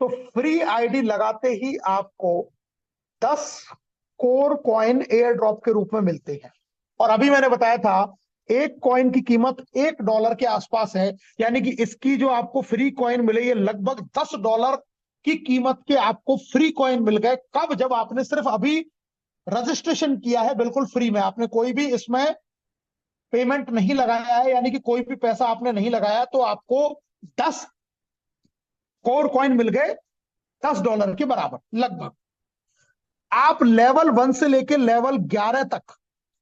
तो free ID लगाते ही आपको 10 कोर कॉइन एयर ड्रॉप के रूप में मिलते हैं। और अभी मैंने बताया था एक कॉइन की कीमत $1 के आसपास है, यानी कि इसकी जो आपको फ्री कॉइन मिले ये लगभग $10 की कीमत के आपको फ्री कॉइन मिल गए। कब? जब आपने सिर्फ अभी रजिस्ट्रेशन किया है बिल्कुल फ्री में, आपने कोई भी इसमें पेमेंट नहीं लगाया है, यानी कि कोई भी पैसा आपने नहीं लगाया, तो आपको 10 कोर कॉइन मिल गए $10 के बराबर लगभग। आप लेवल 1 से लेकर लेवल 11 तक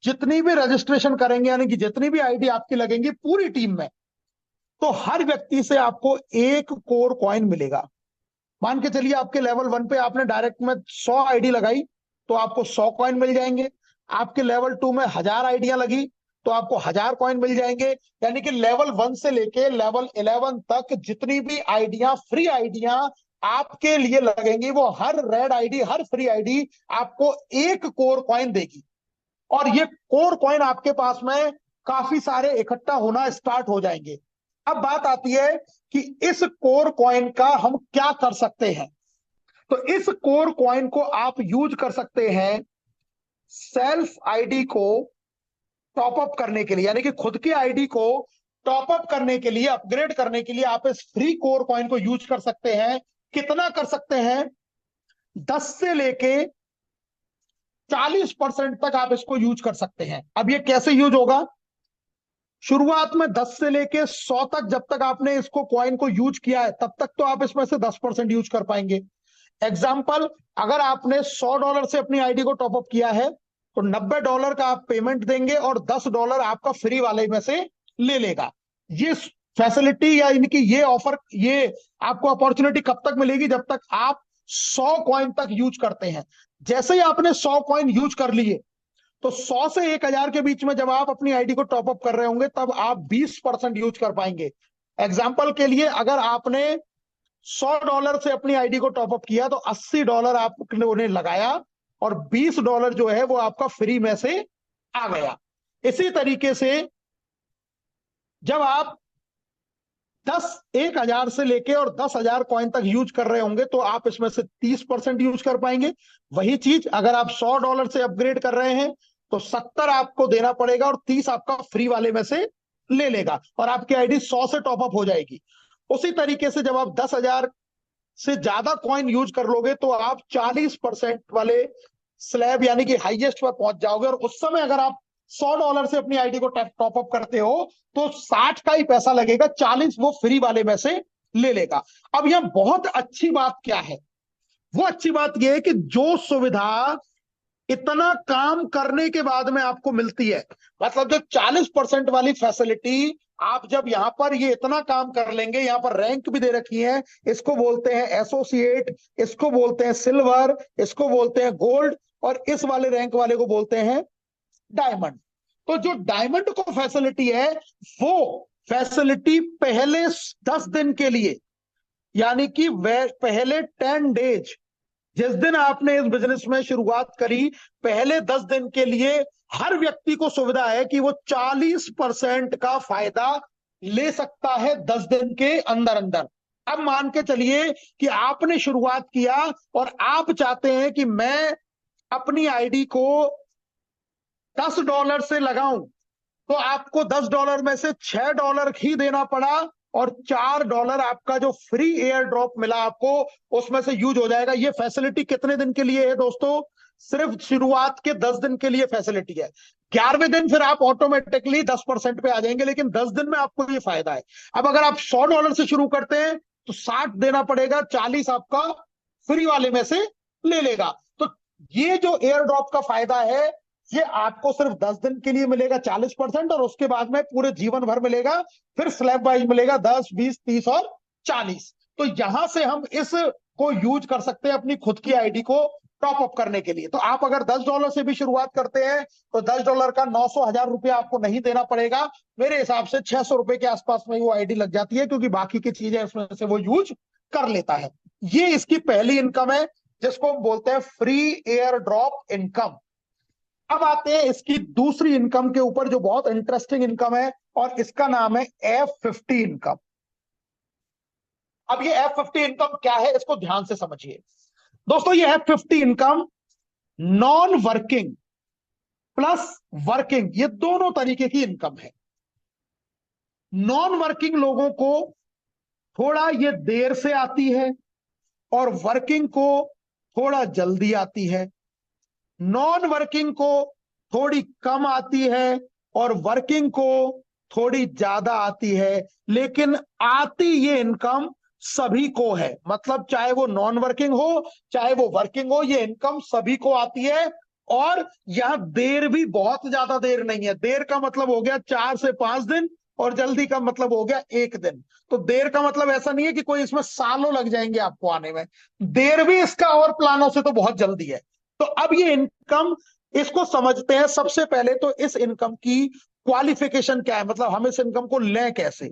जितनी भी रजिस्ट्रेशन करेंगे, यानी कि जितनी भी आईडी आपकी लगेंगी पूरी टीम में, तो हर व्यक्ति से आपको 1 कोर कॉइन मिलेगा। मान के चलिए आपके लेवल 1 पे आपने डायरेक्ट में 100 आईडी लगाई तो आपको 100 कॉइन मिल जाएंगे। आपके लेवल 2 में 1000 आईडियां लगी तो आपको 1000 कॉइन मिल जाएंगे। यानी कि लेवल 1 से लेके लेवल 11 तक जितनी भी आईडियां, फ्री आईडियां आपके लिए लगेंगी, वो हर रेड आईडी, हर फ्री आईडी आपको 1 कोर कॉइन देगी। और ये कोर कॉइन आपके पास में काफी सारे इकट्ठा होना स्टार्ट हो जाएंगे। अब बात आती है कि इस कोर कॉइन का हम क्या कर सकते हैं। तो इस कोर कॉइन को आप यूज कर सकते हैं सेल्फ आईडी को टॉप अप करने के लिए, यानी कि खुद की आईडी को टॉप अप करने के लिए, अपग्रेड करने के लिए आप इस फ्री कोर कॉइन को यूज कर सकते हैं। कितना कर सकते हैं? 10 से लेके 40% तक आप इसको यूज कर सकते हैं। अब ये कैसे यूज होगा? शुरुआत में 10 से लेके 100 तक जब तक आपने इसको कॉइन को यूज किया है तब तक तो आप इसमें से 10% यूज कर पाएंगे। एग्जाम्पल, अगर आपने $100 से अपनी आईडी को टॉपअप किया है तो $90 का आप पेमेंट देंगे और $10 आपका फ्री वाले में से ले लेगा। ये फैसिलिटी या इनकी ये ऑफर, ये आपको अपॉर्चुनिटी कब तक मिलेगी? जब तक आप 100 कॉइन तक यूज करते हैं। जैसे ही आपने 100 कॉइन यूज कर लिए तो 100 से 1000 के बीच में जब आप अपनी आईडी को टॉपअप कर रहे होंगे तब आप 20% यूज कर पाएंगे। एग्जाम्पल के लिए, अगर आपने $100 से अपनी आईडी को टॉपअप किया तो $80 आपने उन्हें लगाया और $20 जो है वो आपका फ्री में से आ गया। इसी तरीके से जब आप 10,000 से लेके और 10,000 कॉइन तक यूज कर रहे होंगे तो आप इसमें से 30% यूज कर पाएंगे। वही चीज अगर आप $100 से अपग्रेड कर रहे हैं तो 70 आपको देना पड़ेगा और 30 आपका फ्री वाले में से ले लेगा और आपकी आईडी 100 से टॉपअप हो जाएगी। उसी तरीके से जब आप 10,000 से ज्यादा कॉइन यूज कर लोगे तो आप 40% वाले स्लैब यानी कि हाईएस्ट पर पहुंच जाओगे और उस समय अगर आप $100 से अपनी आईडी को टॉप अप करते हो तो 60 का ही पैसा लगेगा, 40 वो फ्री वाले में से ले लेगा। अब यह बहुत अच्छी बात क्या है? वो अच्छी बात यह है कि जो सुविधा इतना काम करने के बाद में आपको मिलती है, मतलब जो 40% वाली फैसिलिटी, आप जब यहां पर ये इतना काम कर लेंगे, यहां पर रैंक भी दे रखी है, इसको बोलते हैं एसोसिएट, इसको बोलते हैं सिल्वर, इसको बोलते हैं गोल्ड और इस वाले रैंक वाले को बोलते हैं डायमंड। तो जो डायमंड को फैसिलिटी है वो फैसिलिटी पहले 10 दिन के लिए, यानी कि पहले 10 डेज, जिस दिन आपने इस बिजनेस में शुरुआत करी, पहले 10 दिन के लिए हर व्यक्ति को सुविधा है कि वो 40% का फायदा ले सकता है 10 दिन के अंदर अंदर। अब मान के चलिए कि आपने शुरुआत किया और आप चाहते हैं कि मैं अपनी आईडी को $10 से लगाऊं, तो आपको $10 में से $6 ही देना पड़ा और $4 आपका जो फ्री एयर ड्रॉप मिला आपको उसमें से यूज हो जाएगा। ये फैसिलिटी कितने दिन के लिए है दोस्तों? सिर्फ शुरुआत के 10 दिन के लिए फैसिलिटी है। 11वें दिन फिर आप ऑटोमेटिकली 10% पे आ जाएंगे, लेकिन 10 दिन में आपको ये फायदा है। अब अगर आप $100 से शुरू करते हैं तो 60 देना पड़ेगा, 40 आपका फ्री वाले में से ले लेगा। तो ये जो एयर ड्रॉप का फायदा है ये आपको सिर्फ 10 दिन के लिए मिलेगा 40% और उसके बाद में पूरे जीवन भर मिलेगा, फिर स्लैब वाइज मिलेगा 10, 20, 30 और 40। तो यहां से हम इस को यूज कर सकते हैं अपनी खुद की आईडी को टॉप अप करने के लिए। तो आप अगर $10 से भी शुरुआत करते हैं तो $10 का 900 1000 रुपया आपको नहीं देना पड़ेगा। मेरे हिसाब से 600 रुपए के आसपास में वो आईडी लग जाती है, क्योंकि बाकी की चीजें उसमें से वो यूज कर लेता है। ये इसकी पहली इनकम है जिसको हम बोलते हैं फ्री एयर ड्रॉप इनकम। अब आते हैं इसकी दूसरी इनकम के ऊपर जो बहुत इंटरेस्टिंग इनकम है और इसका नाम है F50 इनकम। अब ये F50 इनकम क्या है, इसको ध्यान से समझिए दोस्तों। ये F50 income non working plus working, ये दोनों तरीके की इनकम है। नॉन वर्किंग लोगों को थोड़ा ये देर से आती है और वर्किंग को थोड़ा जल्दी आती है। नॉन वर्किंग को थोड़ी कम आती है और वर्किंग को थोड़ी ज्यादा आती है, लेकिन आती ये इनकम सभी को है। मतलब चाहे वो नॉन वर्किंग हो चाहे वो वर्किंग हो, ये इनकम सभी को आती है। और यहां देर भी बहुत ज्यादा देर नहीं है। देर का मतलब हो गया 4 से 5 दिन और जल्दी का मतलब हो गया 1 दिन। तो देर का मतलब ऐसा नहीं है कि कोई इसमें सालों लग जाएंगे आपको आने में। देर भी इसका और प्लानों से तो बहुत जल्दी है। तो अब ये इनकम, इसको समझते हैं। सबसे पहले तो इस इनकम की क्वालिफिकेशन क्या है, मतलब हम इस इनकम को लें कैसे,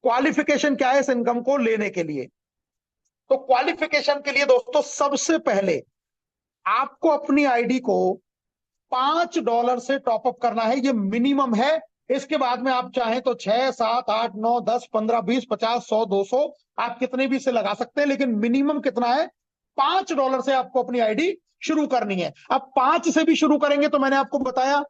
क्वालिफिकेशन क्या है इस इनकम को लेने के लिए। तो क्वालिफिकेशन के लिए दोस्तों सबसे पहले आपको अपनी आईडी को $5 से टॉपअप करना है, ये मिनिमम है। इसके बाद में आप चाहें तो 6, 7, 8, 9, 10, 15, 20, 50, 100, 200 आप कितने भी से लगा सकते हैं, लेकिन मिनिमम कितना है, $5 से आपको अपनी आईडी शुरू करनी है। अब 5 से भी शुरू करेंगे तो मैंने आपको बताया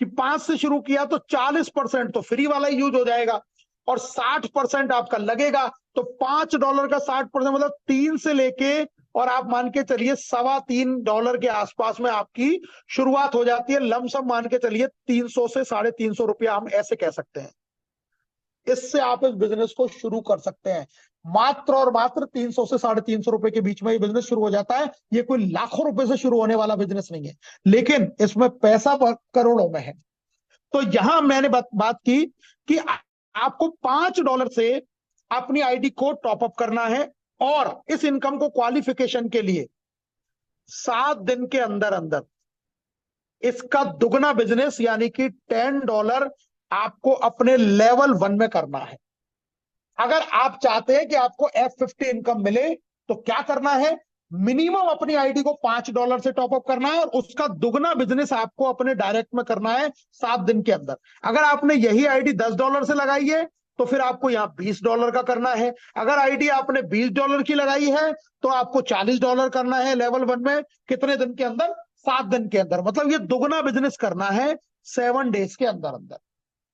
कि 5 से शुरू किया तो 40% तो फ्री वाला ही यूज हो जाएगा और 60% आपका लगेगा। तो $5 का 60% मतलब 3 से लेके और आप मान के चलिए $3.25 के आसपास में आपकी शुरुआत हो जाती है। लमसम मान के चलिए 300 से ₹350 हम ऐसे कह सकते हैं। इससे आप इस बिजनेस को शुरू कर सकते हैं। मात्र और मात्र 300 से ₹350 के बीच में ये बिजनेस शुरू हो जाता है। ये कोई लाखों रुपए से शुरू होने वाला बिजनेस नहीं है, लेकिन इसमें पैसा करोड़ों में है। तो यहां मैंने बात की कि आपको $5 से अपनी आईडी को टॉपअप करना है और इस इनकम को क्वालिफिकेशन के लिए 7 दिन के अंदर अंदर इसका दुगना बिजनेस यानी कि $10 आपको अपने लेवल 1 में करना है। अगर आप चाहते हैं कि आपको F50 इनकम मिले तो क्या करना है, मिनिमम अपनी आईडी को $5 से टॉपअप करना है और उसका दुगना बिजनेस आपको अपने डायरेक्ट में करना है 7 दिन के अंदर। अगर आपने यही आईडी $10 से लगाई है तो फिर आपको यहाँ $20 का करना है। अगर आईडी आपने $20 की लगाई है तो आपको $40 करना है लेवल 1 में। कितने दिन के अंदर, 7 दिन के अंदर। मतलब ये दुगना बिजनेस करना है 7 डेज के अंदर अंदर।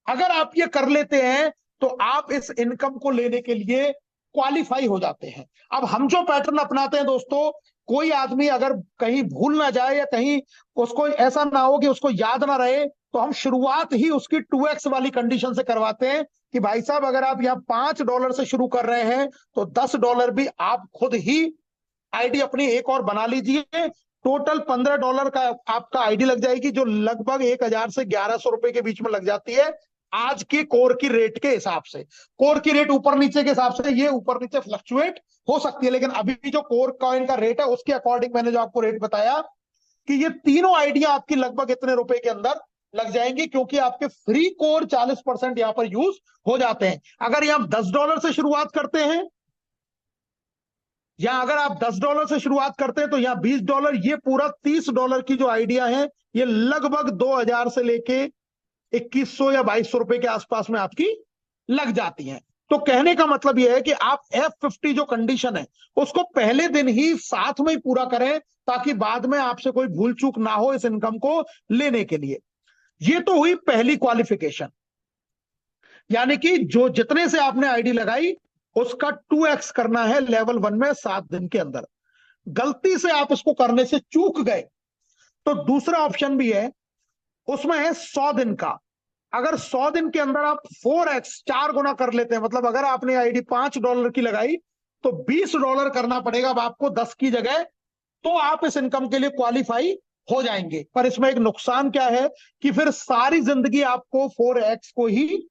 अगर आप ये कर लेते हैं तो आप इस इनकम को लेने के लिए क्वालिफाई हो जाते हैं। अब हम जो पैटर्न अपनाते हैं दोस्तों, कोई आदमी अगर कहीं भूल ना जाए या कहीं उसको ऐसा ना हो कि उसको याद ना रहे, तो हम शुरुआत ही उसकी 2x वाली कंडीशन से करवाते हैं कि भाई साहब अगर आप यहाँ $5 से शुरू कर रहे हैं तो $10 भी आप खुद ही आईडी अपनी एक और बना लीजिए। टोटल $15 का आपका आईडी लग जाएगी, जो लगभग 1000 से 1100 रुपए के बीच में लग जाती है आज के कोर की रेट के हिसाब से। कोर की रेट ऊपर नीचे के हिसाब से ये ऊपर नीचे फ्लक्चुएट हो सकती है, लेकिन अभी जो कोर कॉइन का रेट है उसके अकॉर्डिंग मैंने जो आपको रेट बताया कि ये तीनों आइडिया आपकी लगभग इतने रुपए के अंदर लग जाएंगी, क्योंकि आपके फ्री कोर 40% यहां पर यूज हो जाते हैं। अगर ये आप $10 से शुरुआत करते हैं या अगर आप $10 से शुरुआत करते हैं तो यहाँ $20, ये पूरा $30 की जो आइडिया है ये लगभग 2000 से लेके 2100 या 2200 रुपए के आसपास में आपकी लग जाती हैं। तो कहने का मतलब यह है कि आप F50 जो कंडीशन है उसको पहले दिन ही साथ में ही पूरा करें, ताकि बाद में आपसे कोई भूल चूक ना हो इस इनकम को लेने के लिए। ये तो हुई पहली क्वालिफिकेशन, यानी कि जो जितने से आपने आईडी लगाई उसका 2x करना है लेवल 1 में 7 दिन के अंदर। गलती से आप इसको करने से चूक गए तो दूसरा ऑप्शन भी है, उसमें है 100 दिन का। अगर 100 दिन के अंदर आप 4x 4 गुना कर लेते हैं, मतलब अगर आपने आईडी $5 की लगाई तो $20 करना पड़ेगा अब आपको 10 की जगह, तो आप इस इनकम के लिए क्वालिफाई हो जाएंगे। पर इसमें एक नुकसान क्या है कि फिर सारी जिंदगी आपको 4x को ही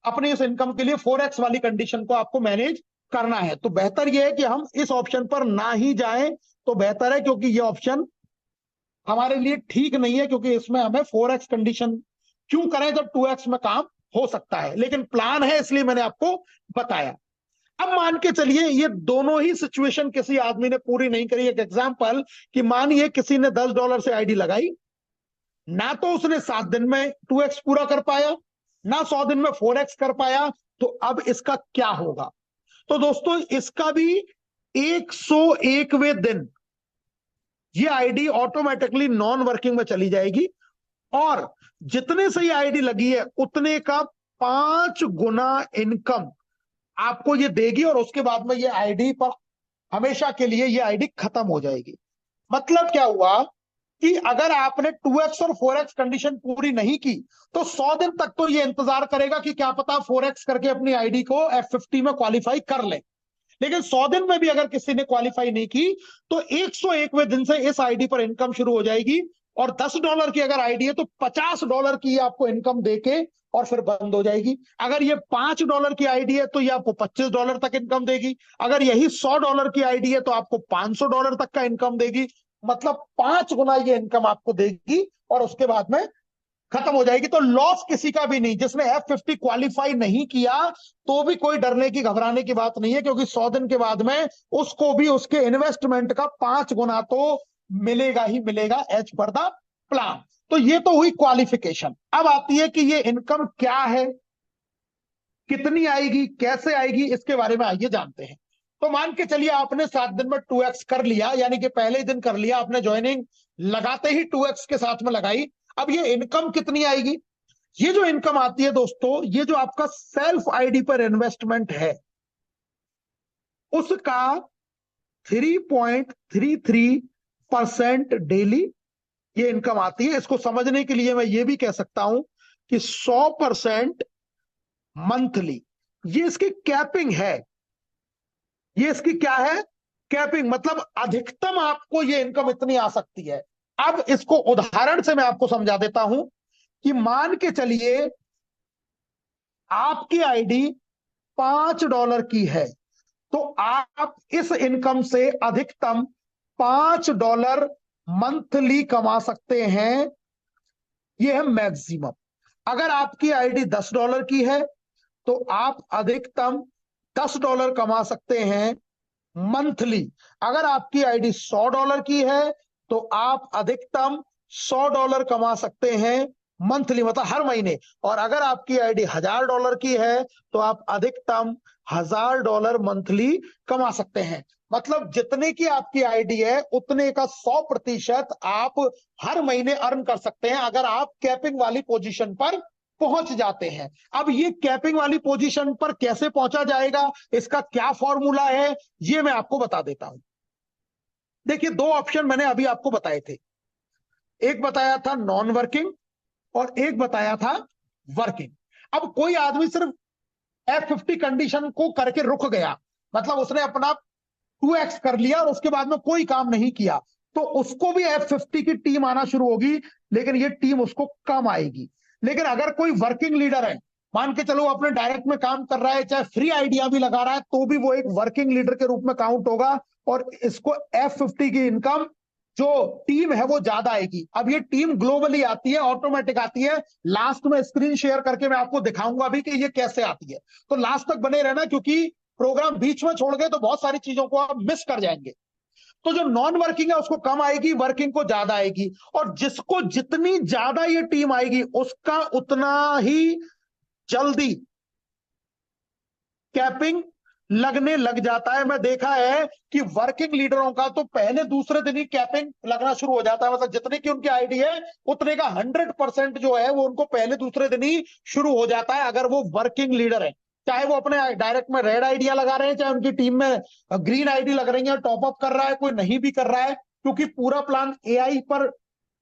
अपने इस इनकम के लिए 4x वाली कंडीशन को आपको मैनेज करना है। तो बेहतर यह है कि हम इस ऑप्शन पर ना ही जाएं तो बेहतर है, क्योंकि यह ऑप्शन हमारे लिए ठीक नहीं है, क्योंकि इसमें हमें 4x कंडीशन क्यों करें जब 2x में काम हो सकता है। लेकिन प्लान है इसलिए मैंने आपको बताया। अब मान के चलिए ये दोनों ही सिचुएशन किसी आदमी ने पूरी नहीं करी। एक एग्जांपल कि मानिए किसी ने $10 से आईडी लगाई, ना तो उसने 7 दिन में 2x पूरा कर पाया, ना 100 दिन में 4x कर पाया, तो अब इसका क्या होगा। तो दोस्तों इसका भी 101वें दिन ये आईडी ऑटोमेटिकली नॉन वर्किंग में चली जाएगी और जितने से ये आईडी लगी है उतने का 5 गुना इनकम आपको ये देगी और उसके बाद में ये आईडी पर हमेशा के लिए ये आईडी खत्म हो जाएगी। मतलब क्या हुआ कि अगर आपने 2x और 4x कंडीशन पूरी नहीं की तो 100 दिन तक तो ये इंतजार करेगा कि क्या पता 4x करके अपनी आईडी को F50 में क्वालिफाई कर ले। लेकिन 100 दिन में भी अगर किसी ने क्वालिफाई नहीं की तो 101वें दिन से इस आईडी पर इनकम शुरू हो जाएगी और $10 की अगर आईडी है तो $50 की आपको इनकम देके और फिर बंद हो जाएगी। अगर ये $5 की आईडी है तो ये आपको $25 तक इनकम देगी। अगर यही $100 की आईडी है तो आपको $500 तक का इनकम देगी। मतलब 5 गुना ये इनकम आपको देगी और उसके बाद में खत्म हो जाएगी। तो लॉस किसी का भी नहीं। जिसने F50 क्वालिफाई नहीं किया तो भी कोई डरने की घबराने की बात नहीं है, क्योंकि 100 दिन के बाद में उसको भी उसके इन्वेस्टमेंट का 5 गुना तो मिलेगा ही मिलेगा एज पर द प्लान। तो ये तो हुई क्वालिफिकेशन। अब आती है कि ये इनकम क्या है, कितनी आएगी, कैसे आएगी, इसके बारे में आइए जानते हैं। तो मान के चलिए आपने 7 दिन में 2x कर लिया, यानी कि पहले दिन कर लिया आपने ज्वाइनिंग, लगाते ही 2x के साथ में लगाई। अब ये इनकम कितनी आएगी? ये जो इनकम आती है दोस्तों, ये जो आपका सेल्फ आईडी पर इन्वेस्टमेंट है उसका 3.33% डेली ये इनकम आती है। इसको समझने के लिए मैं ये भी कह सकता हूं कि 100% मंथली। ये इसकी कैपिंग है। ये इसकी क्या है? कैपिंग। मतलब अधिकतम आपको ये इनकम इतनी आ सकती है। अब इसको उदाहरण से मैं आपको समझा देता हूं कि मान के चलिए आपकी आईडी $5 की है तो आप इस इनकम से अधिकतम $5 मंथली कमा सकते हैं। यह है मैक्सिमम। अगर आपकी आईडी $10 की है तो आप अधिकतम $10 कमा सकते हैं मंथली। अगर आपकी आईडी $100 की है तो आप अधिकतम $100 कमा सकते हैं मंथली, मतलब हर महीने। और अगर आपकी आईडी $1000 की है तो आप अधिकतम $1000 मंथली कमा सकते हैं। मतलब जितने की आपकी आईडी है उतने का 100% आप हर महीने अर्न कर सकते हैं अगर आप कैपिंग वाली पोजीशन पर पहुंच जाते हैं। अब ये कैपिंग वाली पोजीशन पर कैसे पहुंचा जाएगा, इसका क्या फॉर्मूला है, ये मैं आपको बता देता हूं। देखिए 2 ऑप्शन मैंने अभी आपको बताए थे। एक बताया था नॉन वर्किंग और एक बताया था वर्किंग। अब कोई आदमी सिर्फ F50 कंडीशन को करके रुक गया, मतलब उसने अपना 2x कर लिया और उसके बाद में कोई काम नहीं किया, तो उसको भी F50 की टीम आना शुरू होगी, लेकिन ये टीम उसको कम आएगी। लेकिन अगर कोई वर्किंग लीडर है, मान के चलो अपने डायरेक्ट में काम कर रहा है, चाहे फ्री आइडिया भी लगा रहा है, तो भी वो एक वर्किंग लीडर के रूप में काउंट होगा और इसको F50 की इनकम जो टीम है वो ज्यादा आएगी। अब ये टीम ग्लोबली आती है, ऑटोमेटिक आती है। लास्ट में स्क्रीन शेयर करके मैं आपको दिखाऊंगा भी कि ये कैसे आती है। तो लास्ट तक बने रहना, क्योंकि प्रोग्राम बीच में छोड़ गए तो बहुत सारी चीजों को आप मिस कर जाएंगे। तो जो नॉन वर्किंग है उसको कम आएगी, वर्किंग को ज्यादा आएगी। और जिसको जितनी ज्यादा ये टीम आएगी उसका उतना ही जल्दी कैपिंग लगने लग जाता है। मैं देखा है कि वर्किंग लीडरों का तो पहले दूसरे दिन ही कैपिंग लगना शुरू हो जाता है। मतलब जितने की उनकी आईडी है उतने का 100% जो है वो उनको पहले दूसरे दिन ही शुरू हो जाता है, अगर वो वर्किंग लीडर है। चाहे वो अपने डायरेक्ट में रेड आइडिया लगा रहे हैं, चाहे उनकी टीम में ग्रीन आईडी लग रही है, टॉपअप कर रहा है, कोई नहीं भी कर रहा है, क्योंकि पूरा प्लान एआई पर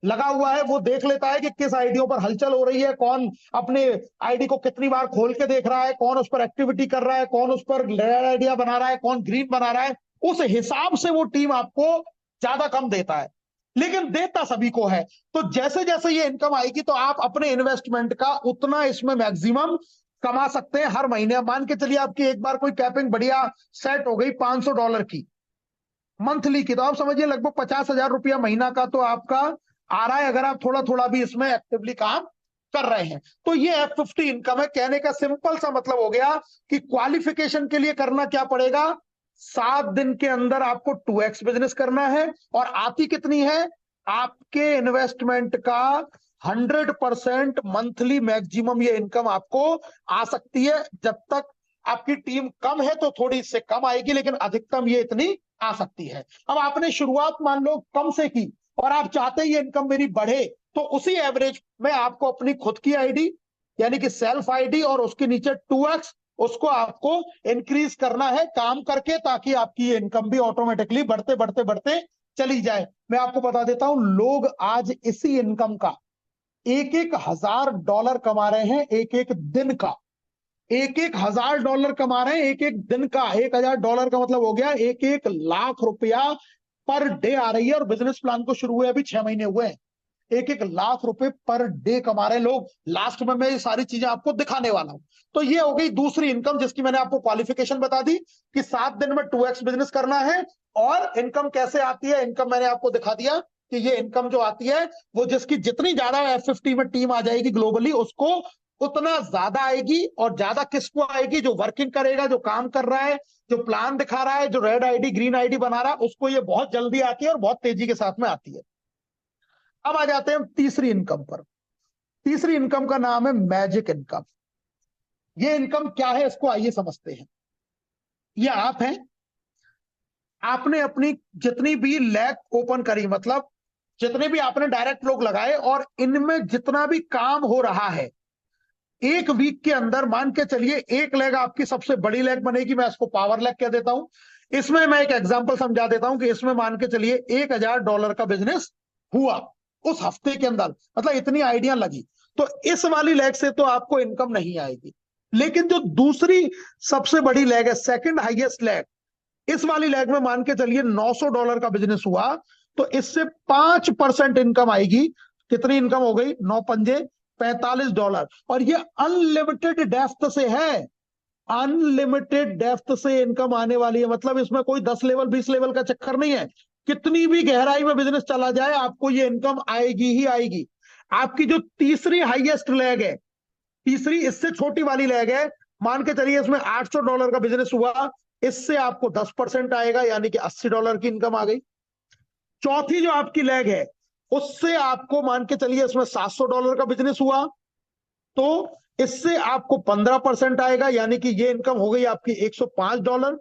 लगा हुआ है। वो देख लेता है कि किस आईडियों पर हलचल हो रही है, कौन अपने आईडी को कितनी बार खोल के देख रहा है, कौन उस पर एक्टिविटी कर रहा है, कौन उस पर रेड आइडिया बना रहा है, कौन ग्रीन बना रहा है। उस हिसाब से वो टीम आपको ज्यादा कम देता है, लेकिन देता सभी को है। तो जैसे जैसे ये इनकम आएगी तो आप अपने इन्वेस्टमेंट का उतना इसमें मैक्सिमम कमा सकते हैं हर महीने। मान के चलिए आपकी एक बार कोई कैपिंग बढ़िया सेट हो गई $500 की मंथली की, तो आप समझिए लगभग 50,000 रुपया महीना का तो आपका आ रहा है, अगर आप थोड़ा थोड़ा भी इसमें एक्टिवली काम कर रहे हैं। तो ये F50 इनकम है। कहने का सिंपल सा मतलब हो गया कि क्वालिफिकेशन के लिए करना क्या पड़ेगा, 7 दिन के अंदर आपको 2x बिजनेस करना है। और आती कितनी है? आपके इन्वेस्टमेंट का 100% मंथली मैक्सिमम ये इनकम आपको आ सकती है, जब तक आपकी टीम कम है तो थोड़ी इससे कम आएगी, लेकिन अधिकतम ये इतनी आ सकती है। अब आपने शुरुआत मान लो कम से की और आप चाहते हैं ये इनकम मेरी बढ़े, तो उसी एवरेज में आपको अपनी खुद की आईडी यानी कि सेल्फ आईडी और उसके नीचे 2x उसको आपको इंक्रीज करना है काम करके, ताकि आपकी ये इनकम भी ऑटोमेटिकली बढ़ते बढ़ते बढ़ते चली जाए। मैं आपको बता देता हूं, लोग आज इसी इनकम का $1,000 कमा रहे हैं, एक एक दिन का $1,000 कमा रहे हैं एक एक दिन का। $1,000 का मतलब हो गया 1,00,000 रुपया पर डे आ रही है, और बिजनेस प्लान को शुरू हुए अभी 6 महीने हुए हैं। 1,00,000 रुपए पर डे कमा रहे हैं लोग। लास्ट में मैं ये सारी चीजें आपको दिखाने वाला हूं। तो ये हो गई दूसरी इनकम, जिसकी मैंने आपको क्वालिफिकेशन बता दी कि 7 दिन में 2x बिजनेस करना है। और इनकम कैसे आती है, इनकम मैंने आपको दिखा दिया कि ये इनकम जो आती है वो जिसकी जितनी ज्यादा F50 में टीम आ जाएगी ग्लोबली, उसको उतना ज्यादा आएगी। और ज्यादा किसको आएगी, जो वर्किंग करेगा, जो काम कर रहा है, जो प्लान दिखा रहा है, जो रेड आईडी ग्रीन आईडी बना रहा है, उसको ये बहुत जल्दी आती है और बहुत तेजी के साथ में आती है। अब आ जाते हैं तीसरी इनकम पर। तीसरी इनकम का नाम है मैजिक इनकम। ये इनकम क्या है, इसको आइए समझते हैं। ये आप हैं, आपने अपनी जितनी भी लैग ओपन करी, मतलब जितने भी आपने डायरेक्ट लोग लगाए, और इनमें जितना भी काम हो रहा है, एक वीक के अंदर मान के चलिए एक लेग आपकी सबसे बड़ी लेग बनेगी। मैं इसको पावर लेग कह देता हूं। इसमें मैं एक एग्जांपल समझा देता हूं कि इसमें मान के चलिए $1,000 का बिजनेस हुआ उस हफ्ते के अंदर, मतलब इतनी आइडिया लगी, तो इस वाली लेग से तो आपको इनकम नहीं आएगी। लेकिन जो दूसरी सबसे बड़ी लेग है, सेकंड हाईएस्ट लेग, इस वाली लेग में मान के चलिए $900 का बिजनेस हुआ, तो इससे 5% इनकम आएगी। कितनी इनकम हो गई, 9 पंजे $45। और ये अनलिमिटेड डेप्थ से है, अनलिमिटेड डेप्थ से इनकम आने वाली है। मतलब इसमें कोई 10 लेवल 20 लेवल का चक्कर नहीं है। कितनी भी गहराई में बिजनेस चला जाए, आपको ये इनकम आएगी ही आएगी। आपकी जो तीसरी हाईएस्ट लेग है, तीसरी इससे छोटी वाली लेग है, मान के चलिए इसमें $800 का बिजनेस हुआ, इससे आपको 10% आएगा, यानी कि $80 की इनकम आ गई। चौथी जो आपकी लेग है, उससे आपको मान के चलिए इसमें $700 का बिजनेस हुआ, तो इससे आपको 15% आएगा, यानी कि ये इनकम हो गई आपकी $105।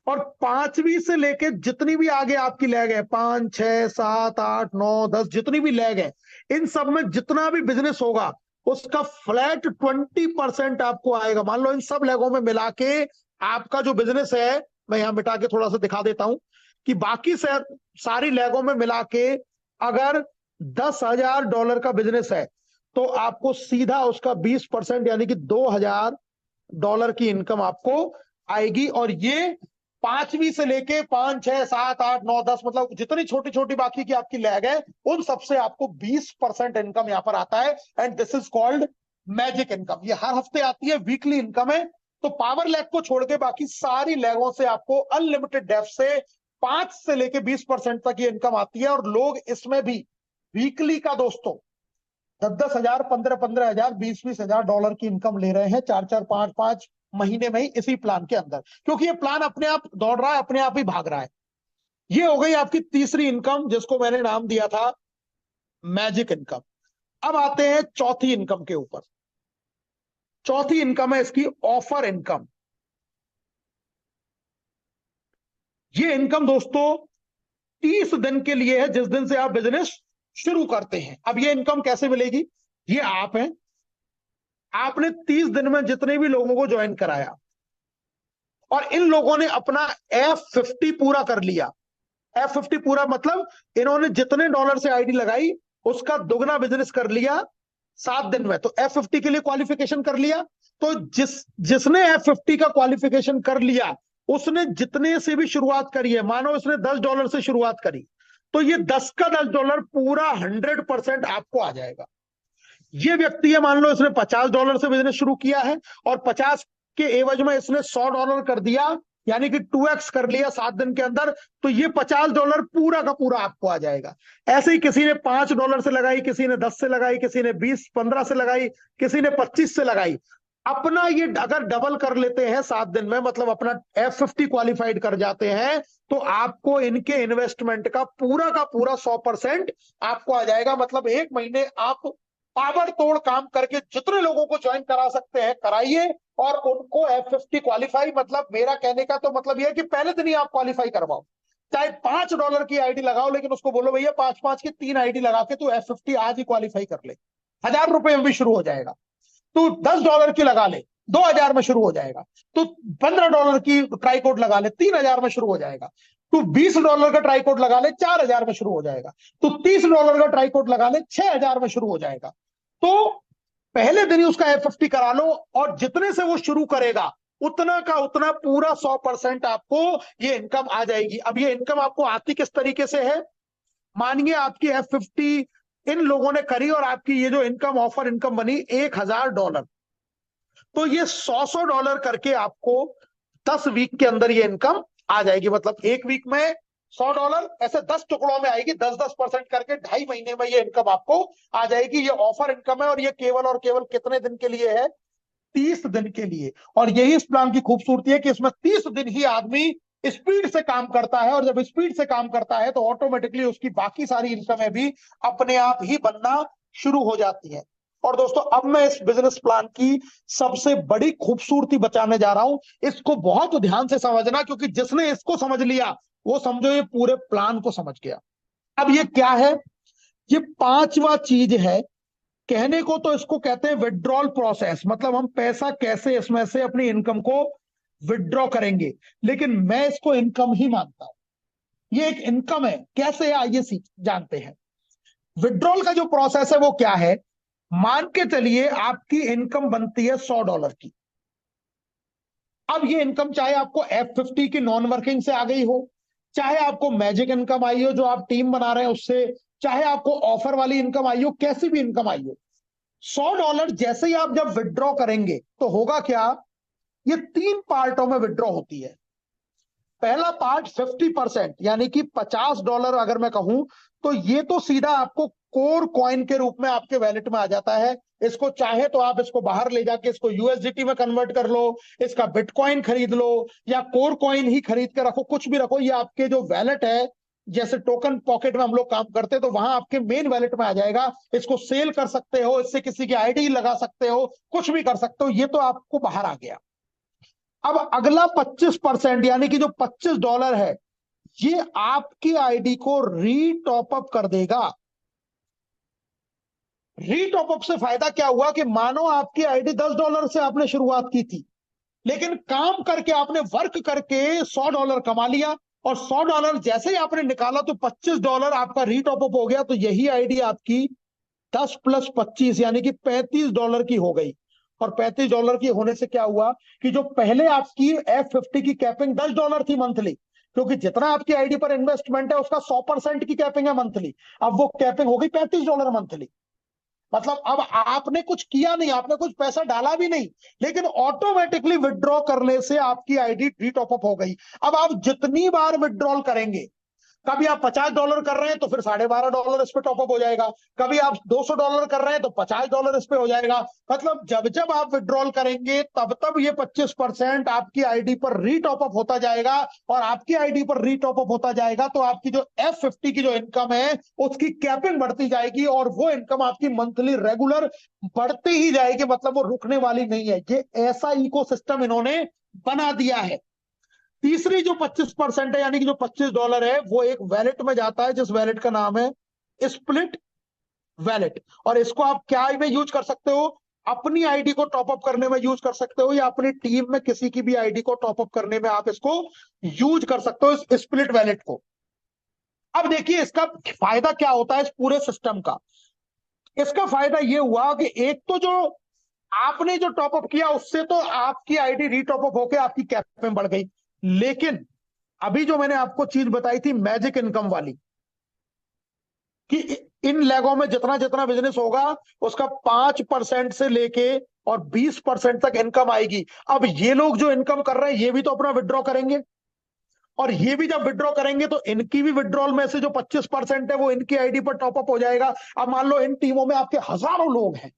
और पांचवी से लेके जितनी भी आगे आपकी लेग है, 5, 6, 7, 8, 9, 10, जितनी भी लेग है, इन सब में जितना भी बिजनेस होगा उसका फ्लैट 20% आपको आएगा। मान लो इन सब लेगों में मिला के आपका जो बिजनेस है, मैं यहां मिटा के थोड़ा सा दिखा देता हूं कि बाकी सारी लेगों में मिला के अगर $10,000 का बिजनेस है, तो आपको सीधा उसका 20% यानी कि $2,000 की इनकम आपको आएगी। और ये पांचवी से लेके 5, 6, 7, 8, 9, 10, मतलब जितनी छोटी छोटी बाकी की आपकी लैग है, उन सबसे आपको 20% इनकम यहां पर आता है। And this is called magic income. ये हर हफ्ते आती है, वीकली इनकम है। तो पावर लैग को छोड़ के बाकी सारी लैगों से आपको अनलिमिटेड डेप्थ से 5 से लेके 20% तक ये इनकम आती है। और लोग इसमें भी वीकली का दोस्तों 10-10 हजार, 15-15 हजार, 20-20 हजार डॉलर की इनकम ले रहे हैं 4-4, 5-5 महीने में ही, इसी प्लान के अंदर, क्योंकि ये प्लान अपने आप दौड़ रहा है, अपने आप ही भाग रहा है। ये हो गई आपकी तीसरी इनकम, जिसको मैंने नाम दिया था मैजिक इनकम। अब आते हैं चौथी इनकम के ऊपर। चौथी इनकम है इसकी ऑफर इनकम। ये इनकम दोस्तों 30 दिन के लिए है, जिस दिन से आप बिजनेस शुरू करते हैं। अब ये इनकम कैसे मिलेगी, ये आप हैं, आपने 30 दिन में जितने भी लोगों को ज्वाइन कराया और इन लोगों ने अपना F50 पूरा कर लिया। F50 पूरा मतलब इन्होंने जितने डॉलर से आईडी लगाई उसका दुगना बिजनेस कर लिया 7 दिन में, तो F50 के लिए क्वालिफिकेशन कर लिया। तो जिसने F50 का क्वालिफिकेशन कर लिया, उसने जितने से भी शुरुआत करी है, मानो उसने $10 से शुरुआत करी, तो ये 10 का $10 पूरा 100% आपको आ जाएगा। ये व्यक्ति है, मान लो इसने $50 से बिजनेस शुरू किया है और 50 के एवज में इसने $100 कर दिया, यानी कि 2x कर लिया 7 दिन के अंदर, तो ये $50 पूरा का पूरा आपको आ जाएगा। ऐसे ही किसी ने $5 से लगाई, किसी ने 10 से लगाई, किसी ने 20-15 से लगाई, किसी ने 25 से लगाई। अपना ये अगर डबल कर लेते हैं 7 दिन में, मतलब अपना F50 क्वालिफाइड कर जाते हैं, तो आपको इनके इन्वेस्टमेंट का पूरा 100% आपको आ जाएगा। मतलब 1 महीने आप ताबड़तोड़ काम करके जितने लोगों को ज्वाइन करा सकते हैं कराइए, और उनको F50 क्वालिफाई, मतलब मेरा कहने का तो मतलब यह है कि पहले दिन ही आप क्वालिफाई करवाओ, चाहे $5 की आईडी लगाओ, लेकिन उसको बोलो भैया 5-5 की 3 आईडी लगा के तू F50 आज ही क्वालिफाई कर ले, ₹1000 में भी शुरू हो जाएगा। तू $10 की लगा ले, 2000 में शुरू हो जाएगा। तू $15 की ट्राई कोड लगा ले, 3000 में शुरू हो जाएगा। तू $20 का ट्राई कोड लगा ले, 4000 में शुरू हो जाएगा। तू $30 का ट्राई कोड लगा ले, 6000 में शुरू हो जाएगा। तो पहले दिन ही उसका F50 करा लो, और जितने से वो शुरू करेगा उतना का उतना पूरा 100% आपको ये इनकम आ जाएगी। अब ये इनकम आपको आती किस तरीके से है? मानिए आपकी F50 इन लोगों ने करी और आपकी ये जो इनकम ऑफर इनकम बनी $1000, तो ये $100 करके आपको 10 वीक के अंदर ये इनकम आ जाएगी। मतलब एक वीक में $100 ऐसे 10 टुकड़ों में आएगी, 10-10% करके 2.5 महीने में ये इनकम आपको आ जाएगी। ये ऑफर इनकम है, और ये केवल और केवल कितने दिन के लिए है? 30 दिन के लिए। और यही इस प्लान की खूबसूरती है कि इसमें 30 दिन ही आदमी स्पीड से काम करता है, और जब स्पीड से काम करता है तो ऑटोमेटिकली उसकी बाकी सारी इनकमें भी अपने आप ही बनना शुरू हो जाती है। और दोस्तों, अब मैं इस बिजनेस प्लान की सबसे बड़ी खूबसूरती बताने जा रहा हूं। इसको बहुत ध्यान से समझना, क्योंकि जिसने इसको समझ लिया वो समझो ये पूरे प्लान को समझ गया। अब ये क्या है? ये पांचवा चीज है। कहने को तो इसको कहते हैं विड्रॉल प्रोसेस, मतलब हम पैसा कैसे इसमें से अपनी इनकम को विड्रॉ करेंगे, लेकिन मैं इसको इनकम ही मानता हूं। ये एक इनकम है। कैसे है आइए सीख जानते हैं। विड्रॉल का जो प्रोसेस है वो क्या है? मान के चलिए आपकी इनकम बनती है $100 की। अब ये इनकम चाहे आपको F50 की नॉन वर्किंग से आ गई हो, चाहे आपको मैजिक इनकम आई हो जो आप टीम बना रहे हैं उससे, चाहे आपको ऑफर वाली इनकम आई हो, कैसी भी इनकम आई हो, $100 जैसे ही आप जब विड्रॉ करेंगे तो होगा क्या? ये 3 पार्टों में विड्रॉ होती है। पहला पार्ट 50%, यानी कि $50 अगर मैं कहूं तो ये तो सीधा आपको कोर कॉइन के रूप में आपके वैलेट में आ जाता है। इसको चाहे तो आप इसको बाहर ले जाके इसको USDT में कन्वर्ट कर लो, इसका बिटकॉइन खरीद लो, या कोर कॉइन ही खरीद के रखो, कुछ भी रखो। ये आपके जो वैलेट है, जैसे टोकन पॉकेट में हम लोग काम करते हैं, तो वहां आपके मेन वैलेट में आ जाएगा। इसको सेल कर सकते हो, इससे किसी की आईडी लगा सकते हो, कुछ भी कर सकते हो। ये तो आपको बाहर आ गया। अब अगला 25%, यानी कि जो $25 है, ये आपकी आईडी को रीटॉप अप कर देगा। रीटॉप अप से फायदा क्या हुआ कि मानो आपकी आईडी $10 से आपने शुरुआत की थी, लेकिन काम करके आपने वर्क करके $100 कमा लिया, और $100 जैसे ही आपने निकाला तो $25 आपका रीटॉप अप हो गया। तो यही आईडी आपकी 10 + 25 यानी कि $35 की हो गई। और $35 की होने से क्या हुआ कि जो पहले आपकी F50 की कैपिंग $10 थी मंथली, क्योंकि जितना आपकी आईडी पर इन्वेस्टमेंट है उसका 100% की कैपिंग है मंथली, अब वो कैपिंग हो गई $35 मंथली। मतलब अब आपने कुछ किया नहीं, आपने कुछ पैसा डाला भी नहीं, लेकिन ऑटोमेटिकली विड्रॉ करने से आपकी आईडी रीटॉप अप हो गई। अब आप जितनी बार विड्रॉल करेंगे, कभी आप $50 कर रहे हैं तो फिर $12.5 इस पे टॉपअप हो जाएगा, कभी आप $200 कर रहे हैं तो $50 इस पे हो जाएगा। मतलब जब जब आप विड्रॉल करेंगे तब तब ये 25% आपकी आईडी पर रीटॉपअप होता जाएगा, और आपकी आईडी पर रीटॉपअप होता जाएगा तो आपकी जो F50 की जो इनकम है उसकी कैपिंग बढ़ती जाएगी, और वो इनकम आपकी मंथली रेगुलर बढ़ती ही जाएगी। मतलब वो रुकने वाली नहीं है। ये ऐसा इकोसिस्टम इन्होंने बना दिया है। तीसरी जो 25% है, यानी कि जो $25 है, वो एक वैलेट में जाता है जिस वैलेट का नाम है स्प्लिट वैलेट। और इसको आप क्या में यूज कर सकते हो? अपनी आईडी को टॉपअप करने में यूज कर सकते हो, या अपनी टीम में किसी की भी आईडी को टॉपअप करने में आप इसको यूज कर सकते हो, इस स्प्लिट वैलेट को। अब देखिए इसका फायदा क्या होता है इस पूरे सिस्टम का। इसका फायदा ये हुआ कि एक तो जो आपने जो टॉपअप किया उससे तो आपकी आईडी रीटॉपअप होकर आपकी कैपिंग बढ़ गई, लेकिन अभी जो मैंने आपको चीज बताई थी मैजिक इनकम वाली, कि इन लेगों में जितना जितना बिजनेस होगा उसका 5% से लेके और 20% तक इनकम आएगी। अब ये लोग जो इनकम कर रहे हैं ये भी तो अपना विड्रॉ करेंगे, और ये भी जब विड्रॉ करेंगे तो इनकी भी विड्रॉल में से जो 25% है वो इनकी आईडी पर टॉपअप हो जाएगा। अब मान लो इन टीमों में आपके हजारों लोग हैं,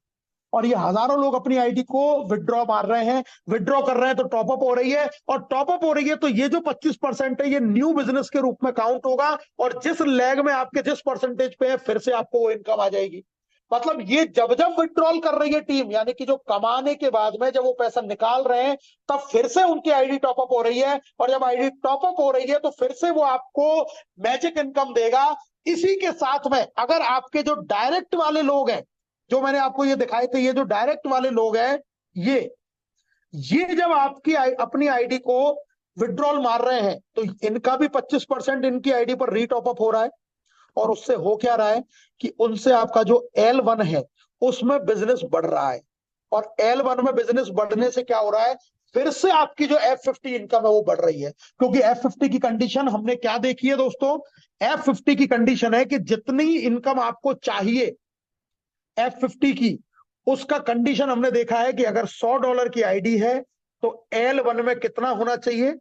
और ये हजारों लोग अपनी आईडी को विड्रॉ मार रहे हैं, विड्रॉ कर रहे हैं, तो टॉपअप हो रही है, और टॉपअप हो रही है तो ये जो 25% है ये न्यू बिजनेस के रूप में काउंट होगा, और जिस लेग में आपके जिस परसेंटेज पे है फिर से आपको वो इनकम आ जाएगी। मतलब ये जब जब विड्रॉल कर रही है टीम, यानी कि जो कमाने के बाद में जब वो पैसा निकाल रहे हैं, तब फिर से उनकी आईडी टॉपअप हो रही है, और जब आईडी टॉपअप हो रही है तो फिर से वो आपको मैजिक इनकम देगा। इसी के साथ में अगर आपके जो डायरेक्ट वाले लोग हैं, जो मैंने आपको ये दिखाए थे, ये जो डायरेक्ट वाले लोग हैं, ये जब आपकी अपनी आईडी को विड्रॉल मार रहे हैं, तो इनका भी 25% इनकी आईडी पर रीटॉपअप हो रहा है। और उससे हो क्या रहा है कि उनसे आपका जो L1 है उसमें बिजनेस बढ़ रहा है, और L1 में बिजनेस बढ़ने से क्या हो रहा है, फिर से आपकी जो F50 इनकम है वो बढ़ रही है। क्योंकि F50 की कंडीशन हमने क्या देखी है दोस्तों, F50 की कंडीशन है कि जितनी इनकम आपको चाहिए F50 की, उसका कंडीशन हमने देखा है कि अगर $100 की आईडी है तो L1 में कितना होना चाहिए,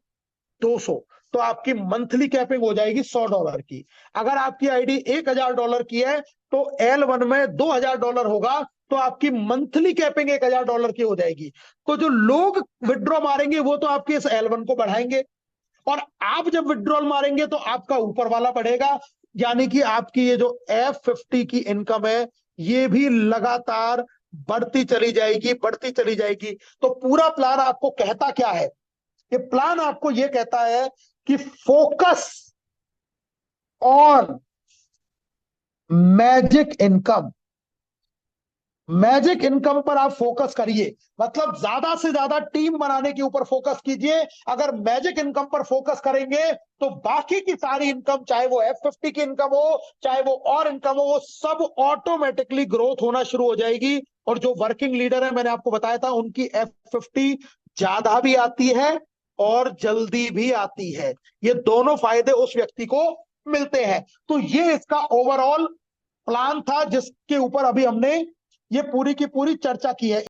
200। तो आपकी मंथली कैपिंग हो जाएगी $100 की। अगर आपकी आईडी $1000 की है तो L1 में $2000 होगा, तो आपकी मंथली कैपिंग $1000 की हो जाएगी। तो जो लोग विड्रॉ मारेंगे वो तो आपके इस L1 को बढ़ाएंगे, और आप जब विड्रॉल मारेंगे तो आपका ऊपर वाला बढ़ेगा। यानी कि आपकी ये जो F50 की इनकम है ये भी लगातार बढ़ती चली जाएगी, बढ़ती चली जाएगी। तो पूरा प्लान आपको कहता क्या है, ये प्लान आपको ये कहता है कि focus on magic income. Magic income पर आप फोकस करिए, मतलब ज्यादा से ज्यादा टीम बनाने के ऊपर फोकस कीजिए। अगर मैजिक इनकम पर फोकस करेंगे तो बाकी की सारी इनकम, चाहे वो F50 की इनकम हो, चाहे वो और इनकम हो, वो सब ऑटोमेटिकली ग्रोथ होना शुरू हो जाएगी। और जो वर्किंग लीडर है, मैंने आपको बताया था, उनकी F50 ज्यादा भी आती है और जल्दी भी आती है। ये दोनों फायदे उस व्यक्ति को मिलते हैं। तो ये इसका ओवरऑल प्लान था जिसके ऊपर अभी हमने ये पूरी की पूरी चर्चा की है।